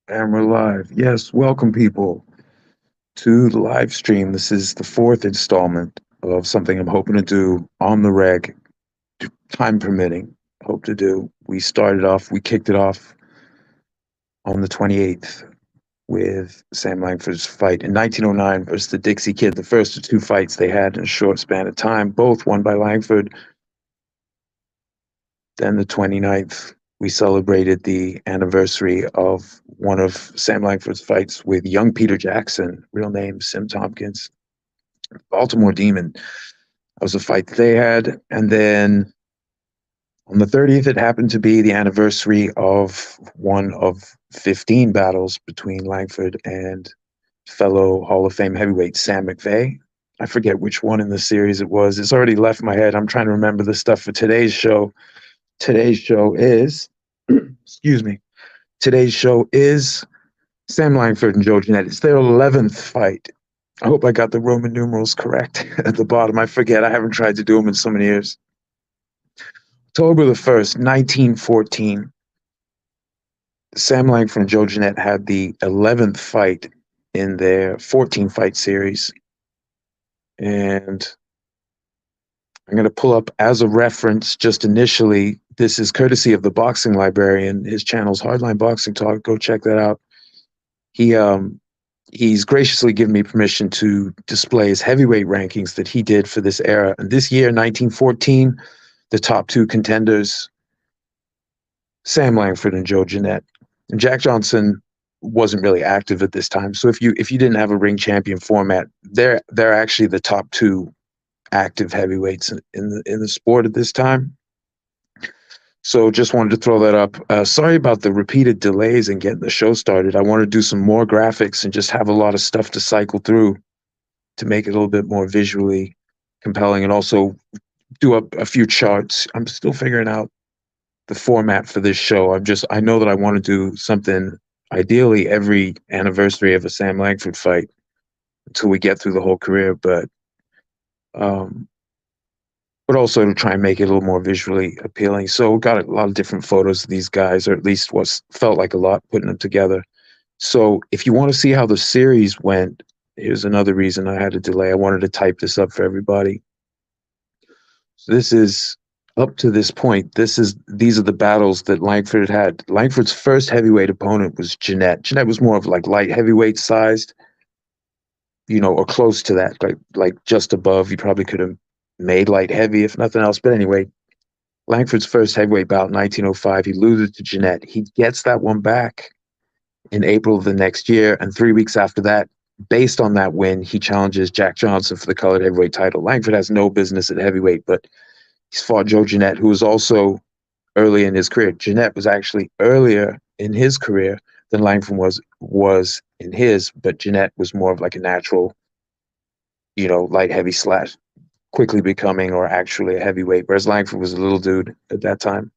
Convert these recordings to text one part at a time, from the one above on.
And we're live. Yes, welcome people to the live stream. This is the fourth installment of something I'm hoping to do on the reg, time permitting. Hope to do. We kicked it off on the 28th with Sam Langford's fight in 1909 versus the Dixie Kid, the first of two fights they had in a short span of time, both won by Langford. Then the 29th, we celebrated the anniversary of one of Sam Langford's fights with young Peter Jackson, real name Sim Tompkins, Baltimore Demon. That was a fight that they had. And then on the 30th, it happened to be the anniversary of one of 15 battles between Langford and fellow Hall of Fame heavyweight Sam McVeigh. I forget which one in the series it was. It's already left my head. I'm trying to remember the stuff for today's show. Today's show is, excuse me, today's show is Sam Langford and Joe Jeannette. It's their 11th fight. I hope I got the Roman numerals correct at the bottom. I forget. I haven't tried to do them in so many years. October the 1st, 1914, Sam Langford and Joe Jeannette had the 11th fight in their 14-fight series. And I'm going to pull up as a reference just initially. This is courtesy of the Boxing Librarian. His channel's Hardline Boxing Talk. Go check that out. He's graciously given me permission to display his heavyweight rankings that he did for this era. And this year, 1914, the top two contenders, Sam Langford and Joe Jeannette. And Jack Johnson wasn't really active at this time. So if you didn't have a ring champion format, they're actually the top two active heavyweights in the sport at this time. So just wanted to throw that up. Sorry about the repeated delays in getting the show started. I want to do some more graphics and just have a lot of stuff to cycle through to make it a little bit more visually compelling, and also do a few charts. I'm still figuring out the format for this show. I know that I want to do something ideally every anniversary of a Sam Langford fight until we get through the whole career, but also to try and make it a little more visually appealing. So got a lot of different photos of these guys, or at least what felt like a lot putting them together. So if you want to see how the series went, here's another reason I had a delay. I wanted to type this up for everybody. So this is up to this point. These are the battles that Langford had. Langford's first heavyweight opponent was Jeannette. Jeannette was more of like light heavyweight sized, or close to that, like just above. You probably could have made light heavy if nothing else. But anyway, Langford's first heavyweight bout in 1905, he loses to Jeannette. He gets that one back in April of the next year, and 3 weeks after that, based on that win, he challenges Jack Johnson for the colored heavyweight title. Langford has no business at heavyweight, but he's fought Joe Jeannette, who was also early in his career. Jeannette was actually earlier in his career than Langford was in his, but Jeannette was more of like a natural, light heavy slash, quickly becoming or actually a heavyweight, whereas Langford was a little dude at that time.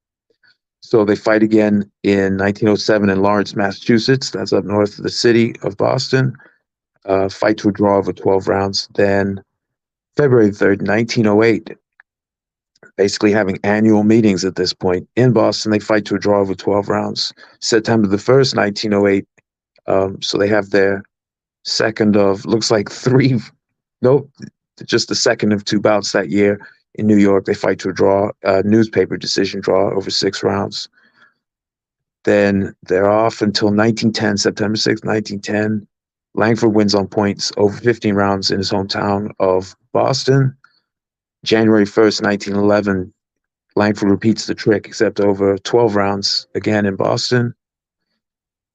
So they fight again in 1907 in Lawrence, Massachusetts. That's up north of the city of Boston. Fight to a draw over 12 rounds. Then February 3rd, 1908, basically having annual meetings at this point in Boston, they fight to a draw over 12 rounds. September the 1st, 1908. So they have their second of, looks like just the second of two bouts that year in New York. They fight to a draw, newspaper decision draw over 6 rounds. Then they're off until 1910, September 6th, 1910. Langford wins on points over 15 rounds in his hometown of Boston. January 1st, 1911, Langford repeats the trick, except over 12 rounds again in Boston.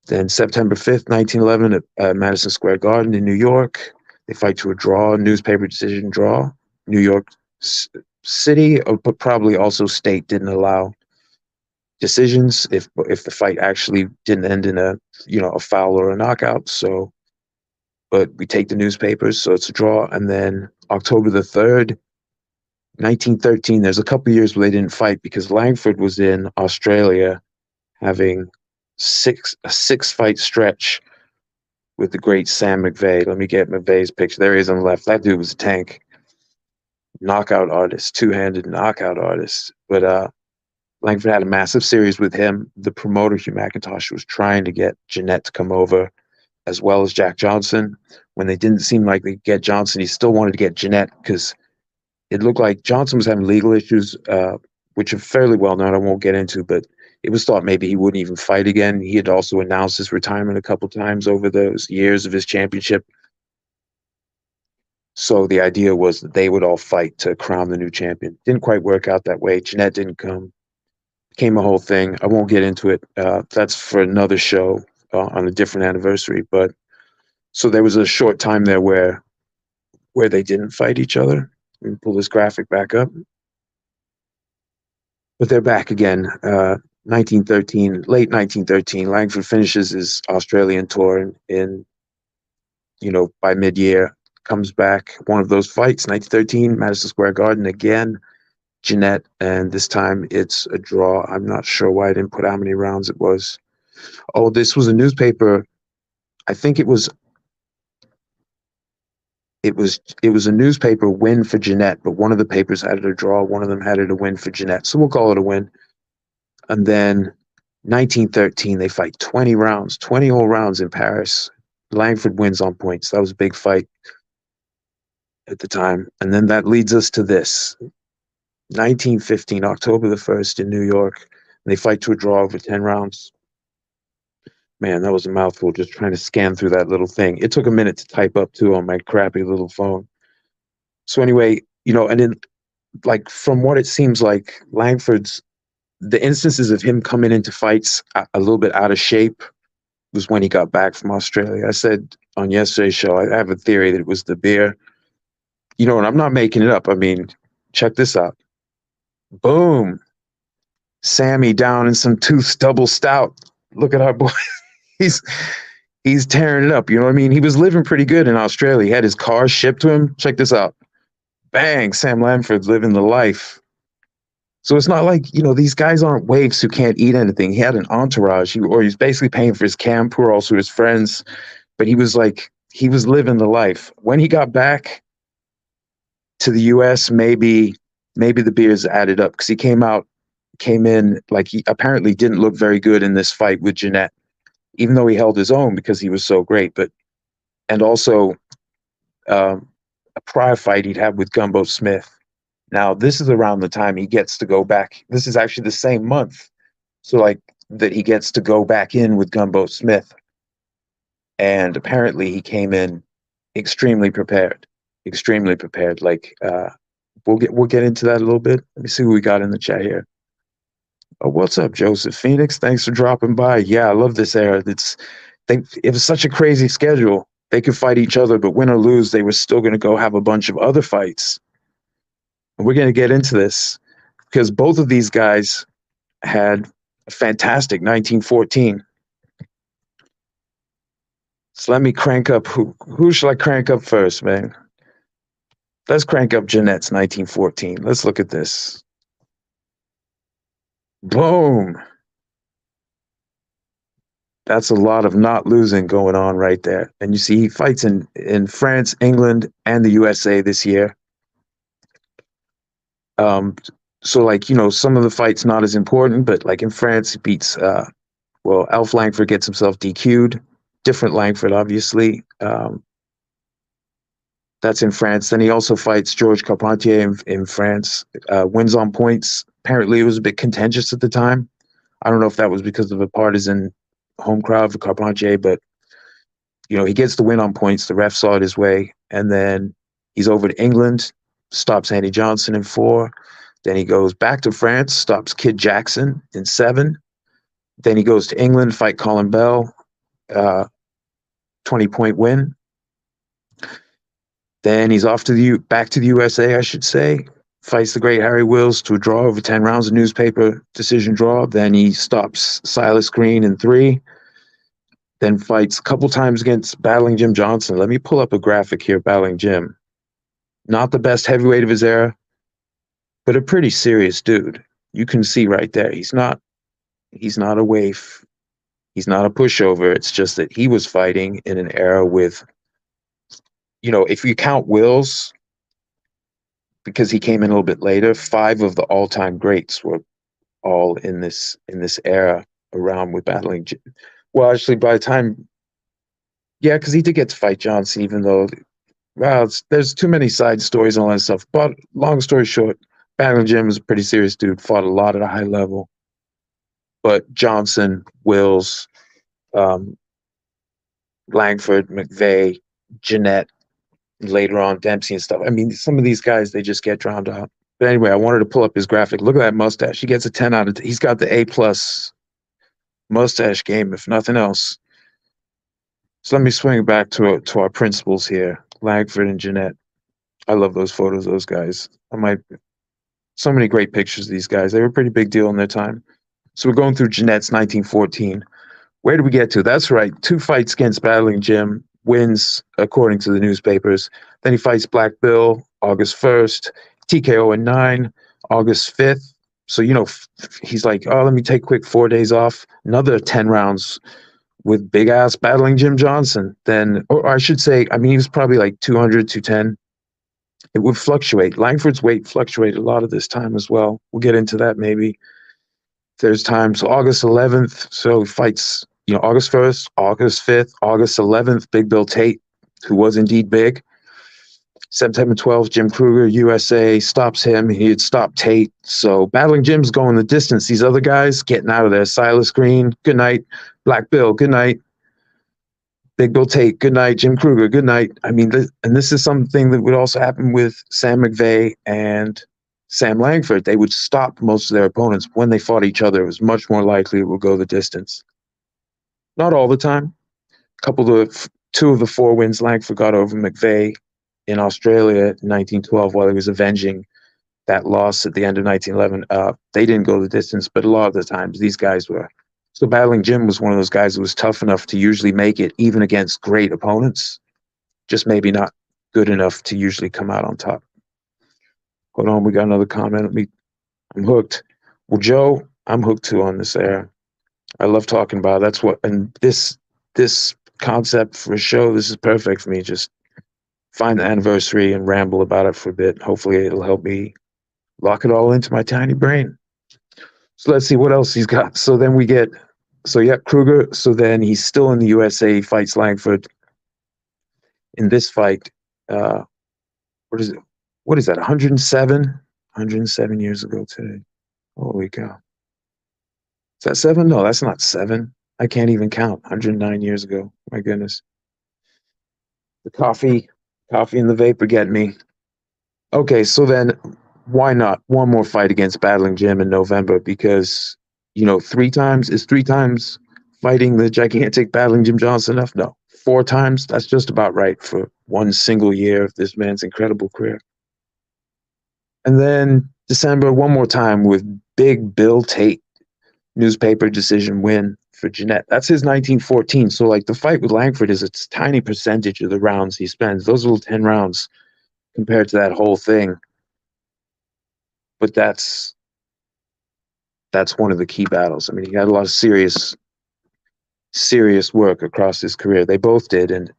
Then September 5th, 1911, at Madison Square Garden in New York, they fight to a draw, newspaper decision draw. New York City, but probably also state, didn't allow decisions if the fight actually didn't end in a foul or a knockout. So, but we take the newspapers, so it's a draw. And then October the 3rd, 1913, there's a couple of years where they didn't fight because Langford was in Australia having a 6-fight stretch with the great Sam McVeigh. Let me get McVeigh's picture. There he is on the left. That dude was a tank. Knockout artist, two-handed knockout artist. But Langford had a massive series with him. The promoter, Hugh McIntosh, was trying to get Jeannette to come over, as well as Jack Johnson. When they didn't seem like they could get Johnson, he still wanted to get Jeannette because it looked like Johnson was having legal issues, which are fairly well known. I won't get into, but it was thought maybe he wouldn't even fight again. He had also announced his retirement a couple times over those years of his championship. So the idea was that they would all fight to crown the new champion. Didn't quite work out that way. Jeannette didn't come. Became a whole thing. I won't get into it. That's for another show on a different anniversary. But so there was a short time there where they didn't fight each other. Let me pull this graphic back up. But they're back again. 1913, late 1913. Langford finishes his Australian tour in by mid-year, comes back. One of those fights, 1913, Madison Square Garden again. Jeannette, and this time it's a draw. I'm not sure why I didn't put how many rounds it was. Oh, this was a newspaper. I think it was a newspaper win for Jeannette, but one of the papers had it a draw. One of them had it a win for Jeannette. So we'll call it a win. And then 1913, they fight 20 rounds, 20 whole rounds in Paris. Langford wins on points. That was a big fight at the time. And then that leads us to this. 1915, October the 1st in New York. They fight to a draw over 10 rounds. Man, that was a mouthful just trying to scan through that little thing. It took a minute to type up too on my crappy little phone. So anyway, and then like from what it seems like, the instances of him coming into fights a little bit out of shape was when he got back from Australia. I said on yesterday's show, I have a theory that it was the beer. And I'm not making it up. I mean, check this out. Boom. Sammy down in some Tooth Double Stout. Look at our boy. he's tearing it up. You know what I mean? He was living pretty good in Australia. He had his car shipped to him. Check this out. Bang, Sam Langford's living the life. So it's not like, these guys aren't waifs who can't eat anything. He had an entourage, or he's basically paying for his camp, who are also his friends. But he was living the life. When he got back to the US, maybe the beers added up, because he came in like he apparently didn't look very good in this fight with Jeannette, even though he held his own because he was so great. And also a prior fight he'd had with Gumbo Smith. Now, this is around the time he gets to go back. This is actually the same month. So like that he gets to go back in with Gumbo Smith. And apparently he came in extremely prepared. Like we'll get into that a little bit. Let me see what we got in the chat here. Oh, what's up, Joseph Phoenix? Thanks for dropping by. Yeah, I love this era. It was such a crazy schedule. They could fight each other, but win or lose, they were still going to go have a bunch of other fights. And we're going to get into this because both of these guys had a fantastic 1914. So let me crank up. Who should I crank up first, man? Let's crank up Jeannette's 1914. Let's look at this. Boom. That's a lot of not losing going on right there. And you see he fights in France, England, and the USA this year. So like, some of the fights not as important, but like in France, he beats, Alf Langford gets himself DQ'd. Different Langford, obviously. That's in France. Then he also fights Georges Carpentier in France, wins on points. Apparently it was a bit contentious at the time. I don't know if that was because of a partisan home crowd for Carpentier, but he gets the win on points. The ref saw it his way. And then he's over to England, stops Andy Johnson in 4. Then he goes back to France, stops Kid Jackson in 7. Then he goes to England, fight Colin Bell, 20-point win. Then he's off back to the USA, I should say. Fights the great Harry Wills to a draw over 10 rounds of newspaper decision draw. Then he stops Silas Green in 3. Then fights a couple times against Battling Jim Johnson. Let me pull up a graphic here, Battling Jim. Not the best heavyweight of his era, but a pretty serious dude. You can see right there. He's not a waif. He's not a pushover. It's just that he was fighting in an era with, if you count Wills, because he came in a little bit later, 5 of the all-time greats were all in this era around with battling. Well, actually, by the time, yeah, because he did get to fight Johnson, even though, well, there's too many side stories and all that stuff. But long story short, Battling Jim was a pretty serious dude, fought a lot at a high level. But Johnson, Wills, um, Langford, McVeigh, Jeannette, later on Dempsey and stuff. I mean, some of these guys, they just get drowned out. But anyway, I wanted to pull up his graphic. Look at that mustache. He gets a 10 out of 10. He's got the A+ mustache game, if nothing else. So let me swing back to our principals here, Langford and Jeannette. I love those photos, those guys. So many great pictures of these guys. They were a pretty big deal in their time. So we're going through Jeannette's 1914. Where did we get to? That's right. 2 fights against Battling Jim, wins according to the newspapers. Then he fights Black Bill August 1st, TKO in 9, August 5th. So, he's like, oh, let me take quick 4 days off. Another 10 rounds with big ass Battling Jim Johnson. Then, or I should say, I mean, he was probably like 200, 210. It would fluctuate. Langford's weight fluctuated a lot of this time as well. We'll get into that maybe. There's times. So August 11th, so he fights, August 1st, August 5th, August 11th, Big Bill Tate, who was indeed big. September 12th, Jim Kruger, USA, stops him. He had stopped Tate. So Battling Jim's going the distance. These other guys getting out of there. Silas Green, good night. Black Bill, good night. Big Bill Tate, good night. Jim Kruger, good night. I mean, this is something that would also happen with Sam McVeigh and Sam Langford. They would stop most of their opponents. When they fought each other, it was much more likely it would go the distance. Not all the time. Two of the 4 wins Langford got over McVeigh in Australia in 1912 while he was avenging that loss at the end of 1911. They didn't go the distance, but a lot of the times these guys were. So Battling Jim was one of those guys who was tough enough to usually make it even against great opponents, just maybe not good enough to usually come out on top. Hold on, we got another comment. I'm hooked. Well, Joe, I'm hooked too on this era. I love talking about it. That's what, and this concept for a show, this is perfect for me. Just find the anniversary and ramble about it for a bit. Hopefully it'll help me lock it all into my tiny brain. So let's see what else he's got. So then Kruger. So then he's still in the USA. He fights Langford. In this fight, what is it? What is that? 107? 107 years ago today. Holy cow. Is that 7? No, that's not 7. I can't even count. 109 years ago. My goodness. The coffee and the vapor get me. Okay, so then why not one more fight against Battling Jim in November? Because, 3 times, is 3 times fighting the gigantic Battling Jim Johnson enough? No. 4 times, that's just about right for one single year of this man's incredible career. And then December, one more time with Big Bill Tate, newspaper decision win for Jeannette. That's his 1914. So like the fight with Langford is a tiny percentage of the rounds he spends. Those little 10 rounds compared to that whole thing. But that's one of the key battles. I mean, he had a lot of serious work across his career. They both did. And,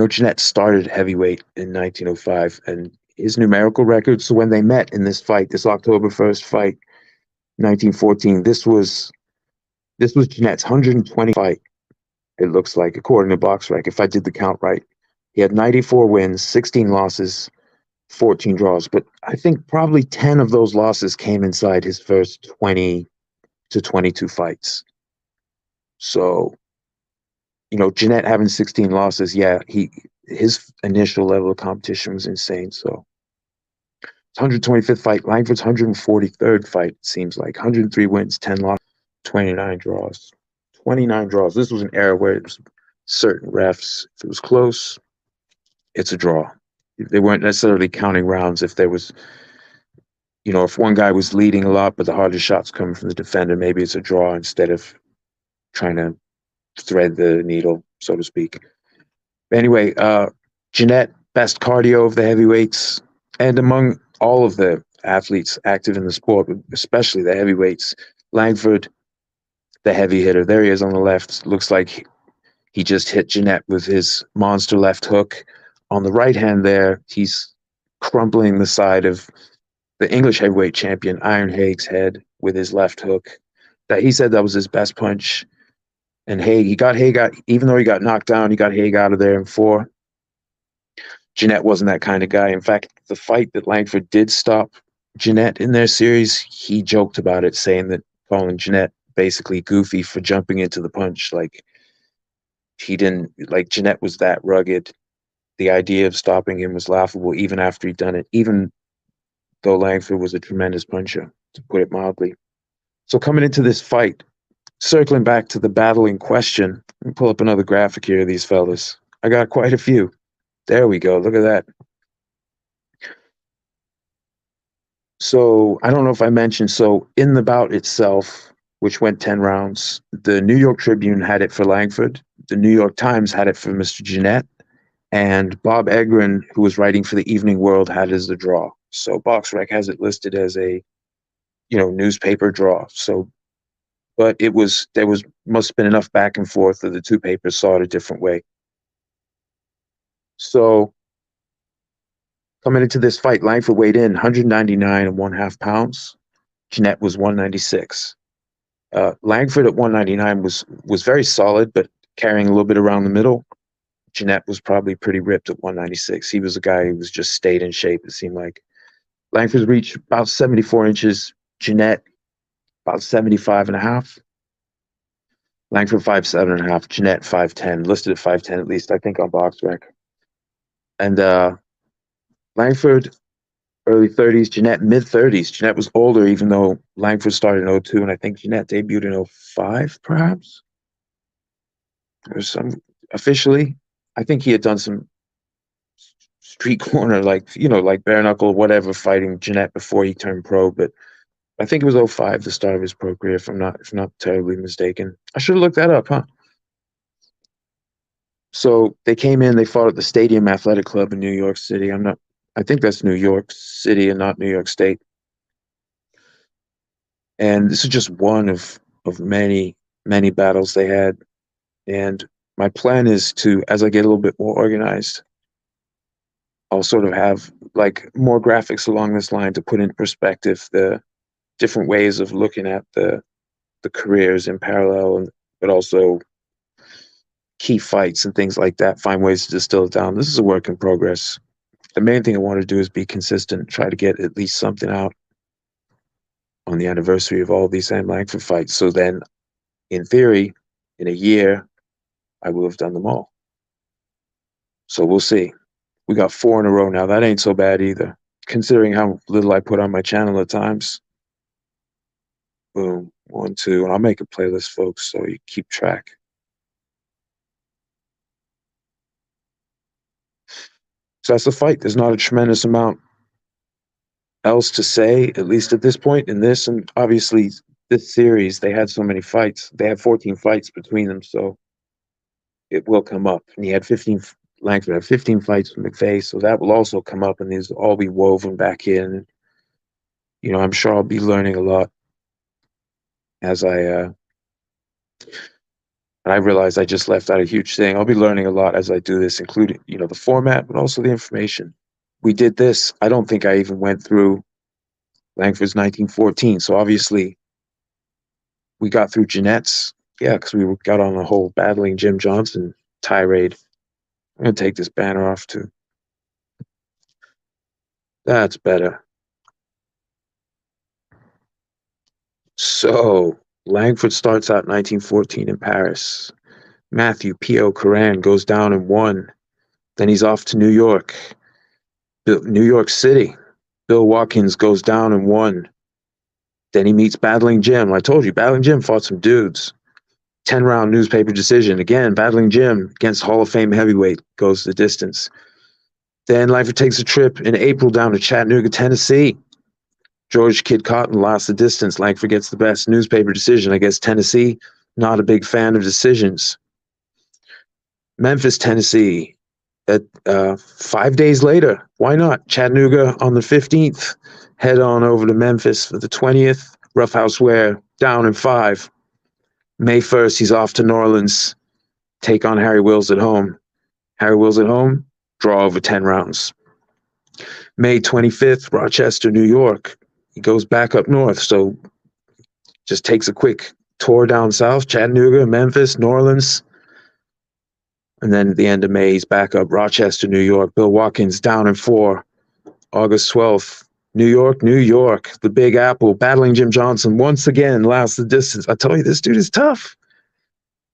Jeannette started heavyweight in 1905 and his numerical record. So when they met in this fight, this October 1st fight, 1914, this was Jeanette's 120 fight, it looks like, according to BoxRec, if I did the count right. He had 94 wins, 16 losses, 14 draws. But I think probably 10 of those losses came inside his first 20 to 22 fights. So, Jeannette having 16 losses, yeah, his initial level of competition was insane. So 125th fight, Langford's 143rd fight, it seems like. 103 wins, 10 losses, 29 draws. 29 draws. This was an era where it was certain refs. If it was close, it's a draw. They weren't necessarily counting rounds if there was, if one guy was leading a lot, but the hardest shots coming from the defender, maybe it's a draw instead of trying to thread the needle, so to speak. Anyway, Jeannette, best cardio of the heavyweights, and among all of the athletes active in the sport, especially the heavyweights. Langford, the heavy hitter. There he is on the left. Looks like he just hit Jeannette with his monster left hook. On the right hand there, he's crumpling the side of the English heavyweight champion, Iron Haig's head with his left hook. That he said that was his best punch. And he got Haig out, even though he got knocked down, he got Haig out of there in 4. Jeannette wasn't that kind of guy. In fact, the fight that Langford did stop Jeannette in their series, he joked about it, saying that calling Jeannette basically goofy for jumping into the punch. Like, he didn't, like, Jeannette was that rugged. The idea of stopping him was laughable even after he'd done it, even though Langford was a tremendous puncher, to put it mildly. So coming into this fight, circling back to the battle in question, let me pull up another graphic here of these fellas. I got quite a few. There we go. Look at that. So I don't know if I mentioned, so in the bout itself, which went 10 rounds, the New York Tribune had it for Langford. The New York Times had it for Mr. Jeannette. And Bob Egren, who was writing for the Evening World, had it as a draw. So BoxRec has it listed as a, newspaper draw. So, but there must have been enough back and forth that the two papers saw it a different way. So coming into this fight, Langford weighed in 199.5 pounds. Jeannette was 196. Langford at 199 was very solid, but carrying a little bit around the middle. Jeannette was probably pretty ripped at 196. He was a guy who was just stayed in shape, it seemed like. Langford reached about 74 inches. Jeannette, about 75.5. Langford, 5'7.5. Jeannette, 5'10. Listed at 5'10 at least, I think, on BoxRec. And Langford, early 30s. Jeannette, mid-30s. Jeannette was older, even though Langford started in 02, and I think Jeannette debuted in 05, perhaps? Or some, officially. I think he had done some street corner, like bare knuckle, whatever, fighting Jeannette before he turned pro. But I think it was 05, the start of his pro career, if I'm not terribly mistaken. I should have looked that up, huh? So they came in, they fought at the Stadium Athletic Club in New York City. I think that's New York City and not New York State. And this is just one of many, many battles they had. And my plan is to, as I get a little bit more organized, I'll sort of have like more graphics along this line to put into perspective the different ways of looking at the careers in parallel, but also key fights and things like that. Find ways to distill it down. This is a work in progress. The main thing I want to do is be consistent, try to get at least something out on the anniversary of all these Sam Langford fights. So then, in theory, in a year, I will have done them all. So we'll see. We got 4 in a row now. That ain't so bad either, considering how little I put on my channel at times. Boom, 1, 2, and I'll make a playlist, folks, so you keep track. So that's the fight. There's not a tremendous amount else to say, at least at this point in this, and obviously this series, they had so many fights. They had 14 fights between them, so it will come up. And he had 15, Langford had 15 fights with McVeigh, so that will also come up, and these will all be woven back in. I'm sure I'll be learning a lot as and I realize I just left out a huge thing. I'll be learning a lot as I do this, including, the format, but also the information. We did this. I don't think I even went through Langford's 1914. So obviously we got through Jeannette's. Yeah, because we got on a whole battling Jim Johnson tirade. I'm going to take this banner off too. That's better. So Langford starts out 1914 in Paris. Matthew P.O. Coran goes down in 1. Then he's off to New York. New York City. Bill Watkins goes down in 1. Then he meets Battling Jim. I told you, Battling Jim fought some dudes. 10-round newspaper decision. Again, Battling Jim against Hall of Fame heavyweight goes the distance. Then Langford takes a trip in April down to Chattanooga, Tennessee. George Kid Cotton lost the distance. Langford gets the best newspaper decision. I guess Tennessee, not a big fan of decisions. Memphis, Tennessee. 5 days later, why not? Chattanooga on the 15th. Head on over to Memphis for the 20th. Roughhouse Ware down in 5. May 1st, he's off to New Orleans. Take on Harry Wills at home. Harry Wills at home, draw over 10 rounds. May 25th, Rochester, New York. He goes back up north, so just takes a quick tour down south, Chattanooga, Memphis, New Orleans. And then at the end of May, he's back up Rochester, New York. Bill Watkins down in 4. August 12th, New York, New York, the Big Apple, battling Jim Johnson once again, lasts the distance. I tell you, this dude is tough.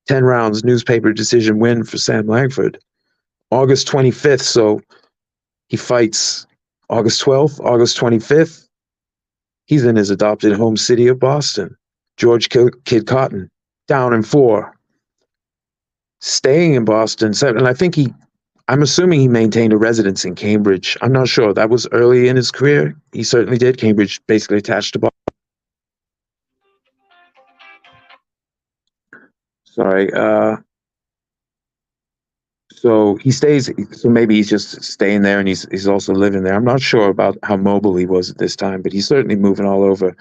10 rounds, newspaper decision win for Sam Langford. August 25th, so he fights August 12th, August 25th. He's in his adopted home city of Boston. George Kid Cotton, down in 4. Staying in Boston, and I'm assuming he maintained a residence in Cambridge. I'm not sure. That was early in his career. He certainly did. Cambridge basically attached to Boston. Sorry. So he stays. So maybe he's just staying there, and he's also living there. I'm not sure about how mobile he was at this time, but he's certainly moving all over.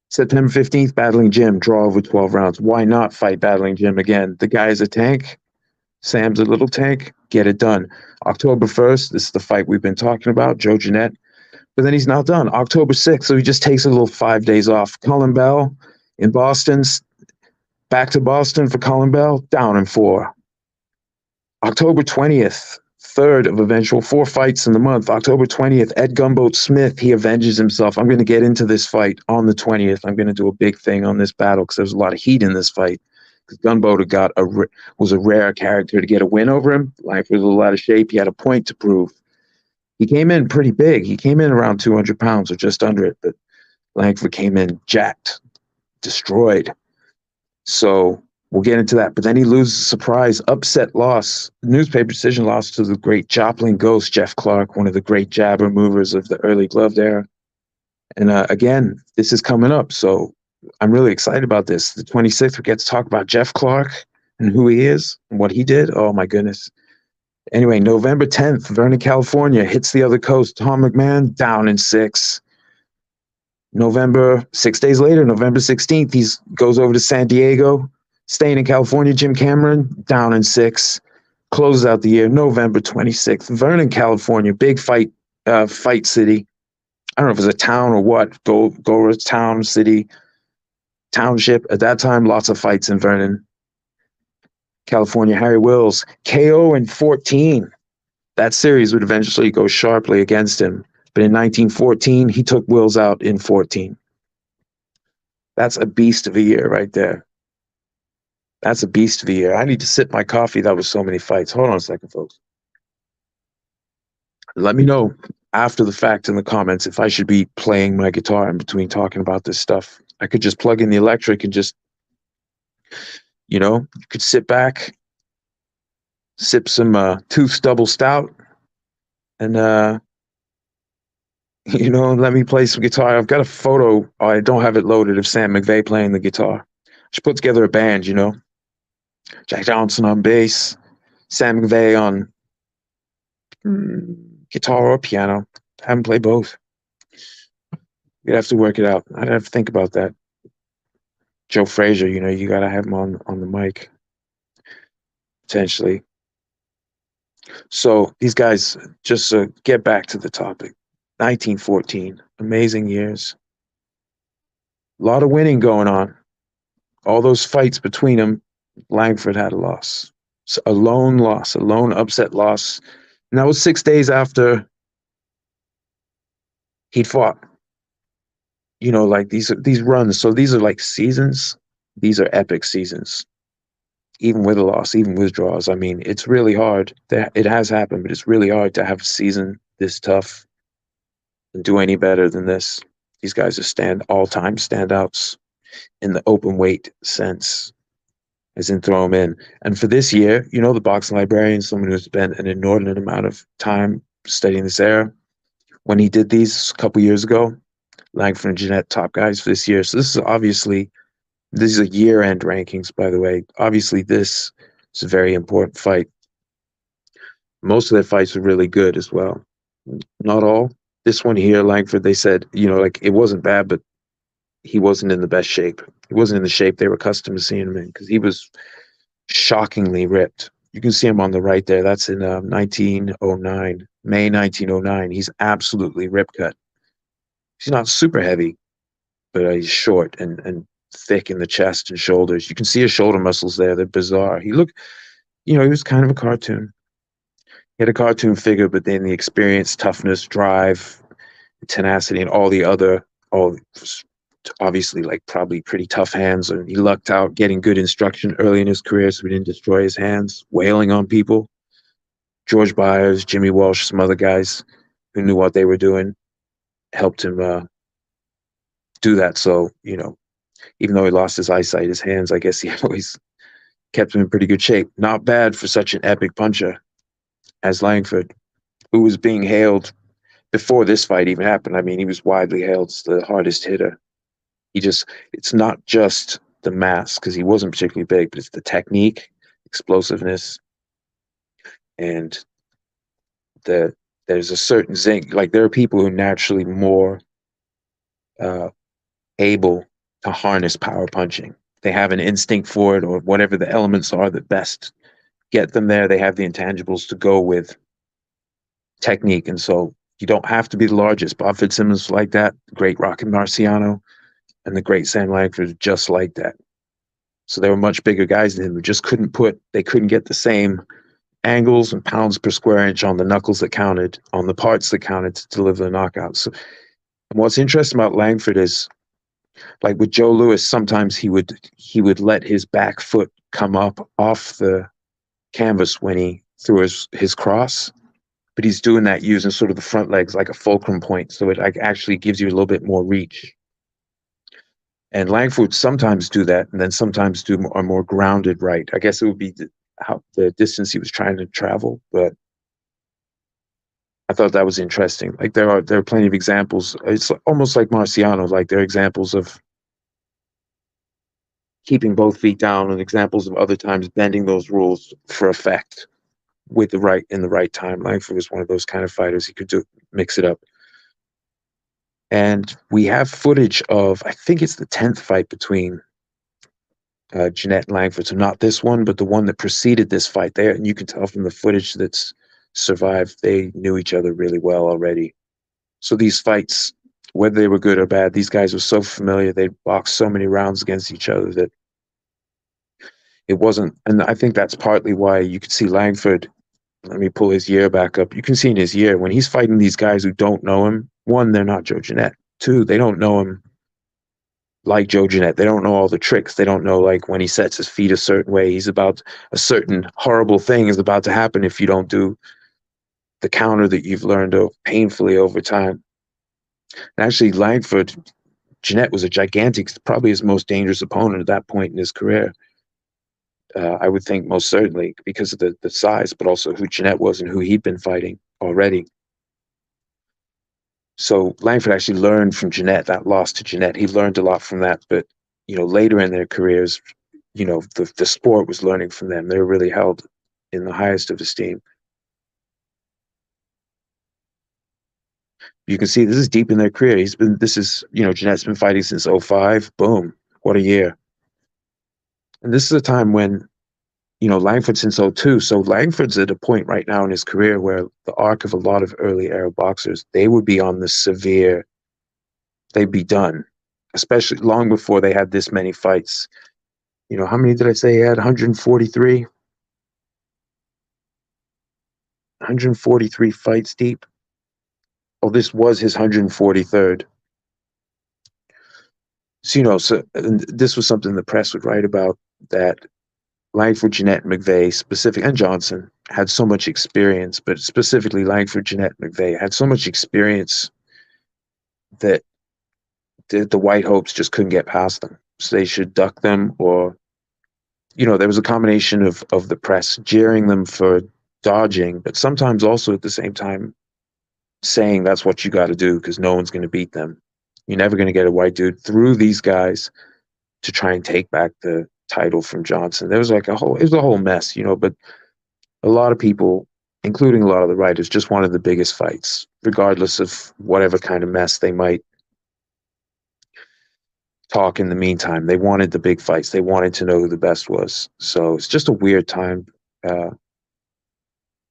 September 15th, battling Jim, draw over 12 rounds. Why not fight battling Jim again? The guy is a tank. Sam's a little tank. Get it done. October 1st, this is the fight we've been talking about, Joe Jeannette. But then he's not done. October 6th, so he just takes a little 5 days off. Cullen Bell in Boston, back to Boston for Cullen Bell, down in 4. October 20th, third of eventual 4 fights in the month. October 20th, Ed Gumboat Smith, he avenges himself. I'm going to get into this fight on the 20th. I'm going to do a big thing on this battle because there's a lot of heat in this fight. Because Gunboat was a rare character to get a win over him. Langford was a lot of shape. He had a point to prove. He came in pretty big. He came in around 200 pounds or just under it, but Langford came in jacked, destroyed. So we'll get into that. But then he loses a surprise, upset loss, newspaper decision loss to the great Joplin Ghost, Jeff Clark, one of the great jabber movers of the early gloved era. And again, this is coming up. So I'm really excited about this. The 26th, we get to talk about Jeff Clark and who he is and what he did. Oh, my goodness. Anyway, November 10th, Vernon, California, hits the other coast. Tom McMahon, down in 6. 6 days later, November 16th, he goes over to San Diego. Staying in California, Jim Cameron, down in 6. Closes out the year, November 26th. Vernon, California, big fight city. I don't know if it was a town or what. Go town, city, township. At that time, lots of fights in Vernon, California. Harry Wills, KO in 14. That series would eventually go sharply against him. But in 1914, he took Wills out in 14. That's a beast of a year right there. That's a beast of a year. I need to sip my coffee. That was so many fights. Hold on a second, folks. Let me know after the fact in the comments if I should be playing my guitar in between talking about this stuff. I could just plug in the electric and just, you could sit back, sip some Tooth Double Stout, and, let me play some guitar. I've got a photo. I don't have it loaded of Sam McVeigh playing the guitar. I should put together a band, Jack Johnson on bass, Sam McVeigh on guitar or piano. Have him play both. You'd have to work it out. I'd have to think about that. Joe Frazier, you got to have him on the mic, potentially. So these guys, just get back to the topic. 1914, amazing years. A lot of winning going on. All those fights between them, Langford had a loss. So a lone upset loss. And that was 6 days after he'd fought. Like these runs. So these are like seasons. These are epic seasons. Even with a loss, even with draws. I mean, it's really hard. It has happened, but it's really hard to have a season this tough and do any better than this. These guys are all-time standouts in the open weight sense, as in throw them in. And for this year, the boxing librarian, someone who's spent an inordinate amount of time studying this era, when he did these a couple years ago, Langford and Jeannette top guys for this year. So this is a year-end rankings, by the way. Obviously, this is a very important fight. Most of their fights were really good as well. Not all. This one here, Langford, they said, it wasn't bad, but he wasn't in the best shape. He wasn't in the shape they were accustomed to seeing him in because he was shockingly ripped. You can see him on the right there. That's in 1909, May 1909. He's absolutely rip cut. He's not super heavy, but he's short and thick in the chest and shoulders. You can see his shoulder muscles there. They're bizarre. He looked, he was kind of a cartoon. He had a cartoon figure, but then the experience, toughness, drive, tenacity, and all obviously like probably pretty tough hands. And he lucked out getting good instruction early in his career, so he didn't destroy his hands, wailing on people. George Byers, Jimmy Walsh, some other guys who knew what they were doing helped him do that. So, even though he lost his eyesight, his hands, I guess he always kept him in pretty good shape. Not bad for such an epic puncher as Langford, who was being hailed before this fight even happened. I mean, he was widely hailed as the hardest hitter. It's not just the mass, because he wasn't particularly big, but it's the technique, explosiveness, and there's a certain zinc. Like, there are people who are naturally more uh, able to harness power punching. They have an instinct for it, or whatever the elements are that best get them there. They have the intangibles to go with technique. And so you don't have to be the largest. Bob Fitzsimmons like that, great Rocky Marciano, and the great Sam Langford just like that. So they were much bigger guys than him who just they couldn't get the same angles and pounds per square inch on the knuckles that counted, on the parts that counted to deliver the knockouts. So, and what's interesting about Langford is, like with Joe Louis, sometimes he would let his back foot come up off the canvas when he threw his cross, but he's doing that using sort of the front legs like a fulcrum point, so it actually gives you a little bit more reach. And Langford would sometimes do that, and then sometimes do a more grounded right. I guess it would be how the distance he was trying to travel, but I thought that was interesting. Like there are plenty of examples. It's almost like Marciano. Like there are examples of keeping both feet down, and examples of other times bending those rules for effect with in the right time. Langford was one of those kind of fighters. He could mix it up. And we have footage of, I think it's the 10th fight between Jeannette and Langford. So not this one, but the one that preceded this fight. There, and you can tell from the footage that's survived, they knew each other really well already. So these fights, whether they were good or bad, these guys were so familiar. They boxed so many rounds against each other that it wasn't. And I think that's partly why you could see Langford. Let me pull his year back up. You can see in his year when he's fighting these guys who don't know him. One, they're not Joe Jeannette. Two, they don't know him like Joe Jeannette. They don't know all the tricks. They don't know, like, when he sets his feet a certain way, a certain horrible thing is about to happen if you don't do the counter that you've learned painfully over time. And actually, Langford, Jeannette was a gigantic, probably his most dangerous opponent at that point in his career. I would think most certainly because of the size, but also who Jeannette was and who he'd been fighting already. So Langford actually learned from Jeannette, that loss to Jeannette. He learned a lot from that. But, later in their careers, the sport was learning from them. They were really held in the highest of esteem. You can see this is deep in their career. Jeannette's been fighting since 05. Boom. What a year. And this is a time when, Langford since 02. So Langford's at a point right now in his career where the arc of a lot of early era boxers, they would be on the severe, they'd be done, especially long before they had this many fights. How many did I say he had? 143? 143 fights deep. Oh, this was his 143rd. So, this was something the press would write about, that Langford, Jeannette, McVeigh, and Johnson had so much experience, but specifically Langford, Jeannette, McVeigh had so much experience that the White Hopes just couldn't get past them. So they should duck them, or, there was a combination of the press jeering them for dodging, but sometimes also at the same time saying that's what you got to do because no one's going to beat them. You're never going to get a white dude through these guys to try and take back the title from Johnson. There was it was a whole mess, but a lot of people, including a lot of the writers, just wanted the biggest fights, regardless of whatever kind of mess they might talk in the meantime. They wanted the big fights. They wanted to know who the best was. So it's just a weird time. Uh,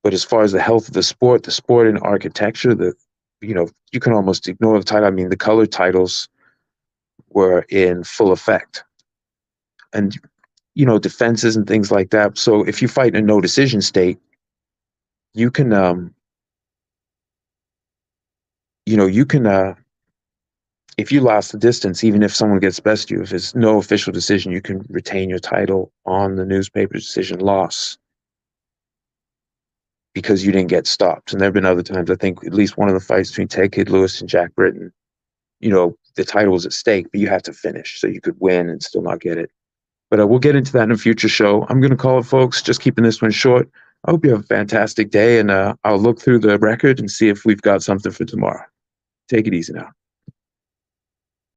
but as far as the health of the sport and architecture, you can almost ignore the title. I mean, the color titles were in full effect, and defenses and things like that. So if you fight in a no decision state, you can you can if you lost the distance, even if someone gets best you, if it's no official decision, you can retain your title on the newspaper decision loss because you didn't get stopped. And there have been other times, I think at least one of the fights between Ted Kid Lewis and Jack Britton, the title was at stake, but you had to finish so you could win and still not get it. But we'll get into that in a future show. I'm going to call it, folks, just keeping this one short. I hope you have a fantastic day, and I'll look through the record and see if we've got something for tomorrow. Take it easy now.